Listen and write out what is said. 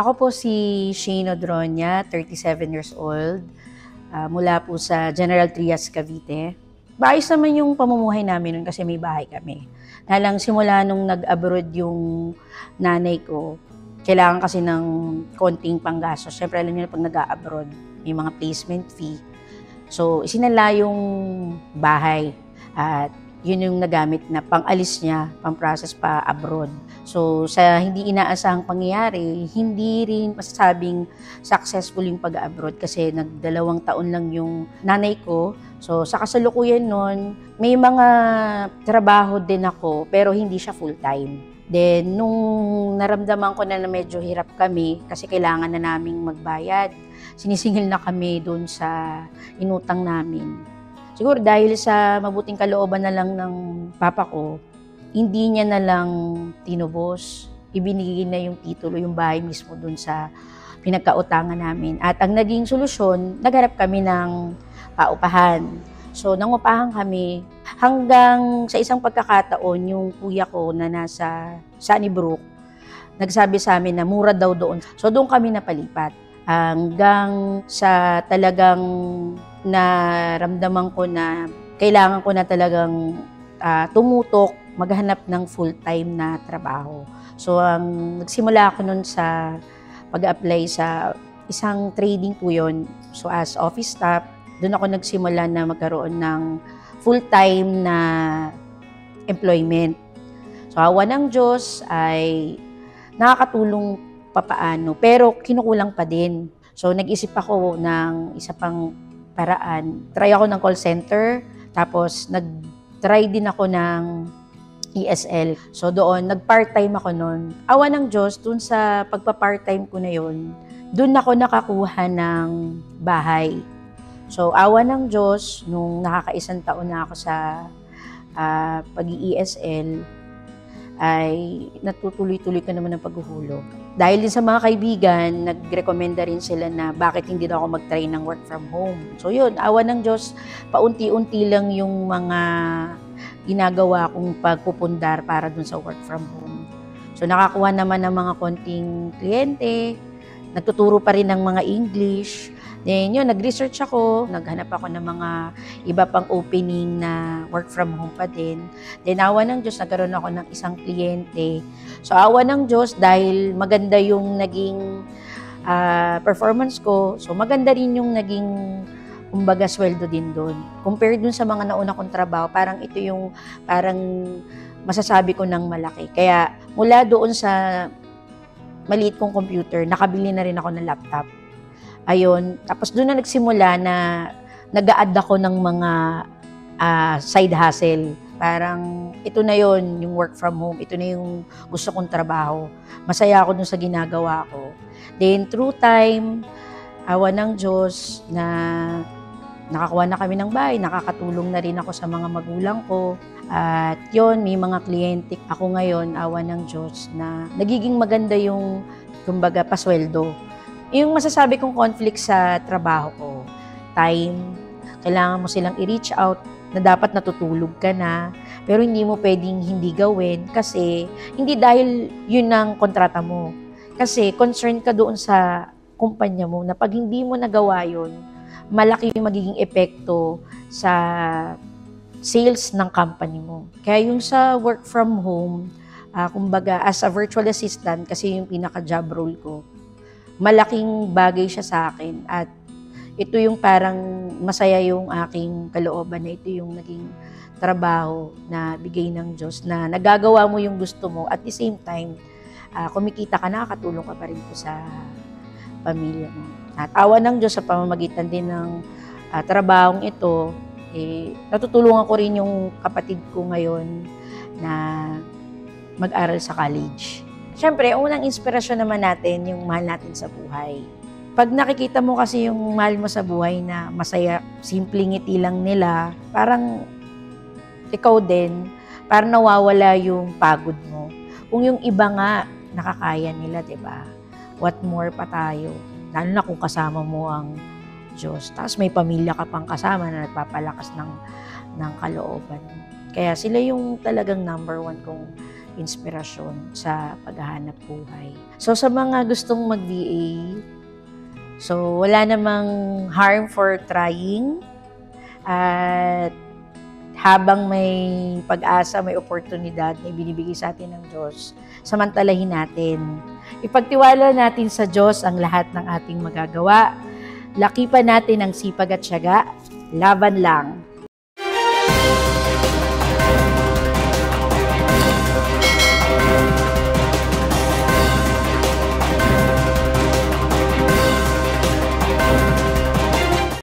Ako po si Shane Odronia, 37 years old, mula po sa General Trias, Cavite. Maayos naman yung pamumuhay namin nun kasi may bahay kami. Nalang simula nung nag-abroad yung nanay ko, kailangan kasi ng konting panggastos. Siyempre alam niyo na pag nag-abroad, may mga placement fee. So isinala yung bahay at yun yung nagamit na pang-alis niya, pang-process pa abroad. So, sa hindi inaasahang pangyayari, hindi rin masasabing successful yung pag-abroad kasi nagdalawang taon lang yung nanay ko. So, sa kasalukuyan nun, may mga trabaho din ako pero hindi siya full-time. Then, nung naramdaman ko na medyo hirap kami kasi kailangan na naming magbayad, sinisingil na kami doon sa inutang namin. Siguro dahil sa mabuting kalooban na lang ng papa ko, hindi niya na lang tinubos. Ibinigay na yung titulo, yung bahay mismo dun sa pinagkautangan namin. At ang naging solusyon, naghanap kami ng paupahan. So, nangupahan kami hanggang sa isang pagkakataon, yung kuya ko na nasa Sunnybrook, nagsabi sa amin na mura daw doon. So, doon kami napalipat. Hanggang sa talagang naramdaman ko na kailangan ko na talagang tumutok, maghanap ng full-time na trabaho. So, nagsimula ako nun sa pag-apply sa isang trading po yun. So, as office staff, doon ako nagsimula na magkaroon ng full-time na employment. So, awa ng Diyos ay nakakatulong papaano, pero kinukulang pa din. So, nag-isip ako ng isa pang paraan. Try ako ng call center, tapos nag-try din ako ng ESL. So, doon, nag-part-time ako noon. Awa ng Diyos, doon sa pagpa-part-time ko na yun, doon ako nakakuha ng bahay. So, awa ng Diyos, nung nakakaisang taon na ako sa pag-ESL, ay natutuloy-tuloy ko naman ng paghuhulog. Dahil din sa mga kaibigan, nagrekomenda rin sila na bakit hindi daw ako mag-try ng work from home. So yun, awa ng Diyos, paunti-unti lang yung mga ginagawa kong pagpupundar para dun sa work from home. So nakakuha naman ng mga konting kliyente, nagtuturo pa rin ng mga English. Then yun, nag-research ako, naghanap ako ng mga iba pang opening na work from home pa din. Then awa ng Diyos, nagkaroon ako ng isang kliyente. So awa ng Diyos, dahil maganda yung naging performance ko, so maganda rin yung naging, kumbaga, sweldo din doon. Compared dun sa mga nauna kong trabaho, parang ito yung, parang masasabi ko ng malaki. Kaya mula doon sa maliit kong computer, nakabili na rin ako ng laptop. Ayun, tapos doon na nagsimula na nag-a-add ako ng mga side hustle. Parang ito na yon yung work from home, ito na yung gusto kong trabaho. Masaya ako dun sa ginagawa ko. Then through time, awa ng Diyos na nakakuha na kami ng bahay, nakakatulong na rin ako sa mga magulang ko. At yon, may mga kliyente ako ngayon, awa ng Diyos, na nagiging maganda yung, kumbaga, pasweldo. Yung masasabi kong conflict sa trabaho ko, time, kailangan mo silang i-reach out na dapat natutulog ka na, pero hindi mo pwedeng hindi gawin kasi hindi dahil yun ang kontrata mo. Kasi concerned ka doon sa kumpanya mo na pag hindi mo nagawa yun, malaki yung magiging epekto sa sales ng company mo. Kaya yung sa work from home, kumbaga as a virtual assistant, kasi yung pinaka-job role ko, malaking bagay siya sa akin at ito yung parang masaya yung aking kalooban na ito yung naging trabaho na bigay ng Diyos na nagagawa mo yung gusto mo at the same time kumikita ka, nakakatulong ka pa rin po sa pamilya mo. At awa ng Diyos sa pamamagitan din ng trabahong ito, natutulungan ko rin yung kapatid ko ngayon na mag-aral sa college. Siyempre, unang inspirasyon naman natin yung mahal natin sa buhay. Pag nakikita mo kasi yung mahal mo sa buhay na masaya, simpleng ngiti lang nila, parang ikaw din, parang nawawala yung pagod mo. Kung yung iba nga, nakakaya nila, diba? What more pa tayo? Lalo na kung kasama mo ang Diyos. Tapos may pamilya ka pang kasama na nagpapalakas ng kalooban. Kaya sila yung talagang number one kong inspirasyon sa paghahanap buhay. So sa mga gustong mag-VA, so wala namang harm for trying, at habang may pag-asa, may oportunidad na ibinibigay sa atin ng Diyos, samantalahin natin. Ipagtiwala natin sa Diyos ang lahat ng ating magagawa. Lakipan natin ang sipag at tiyaga. Laban lang.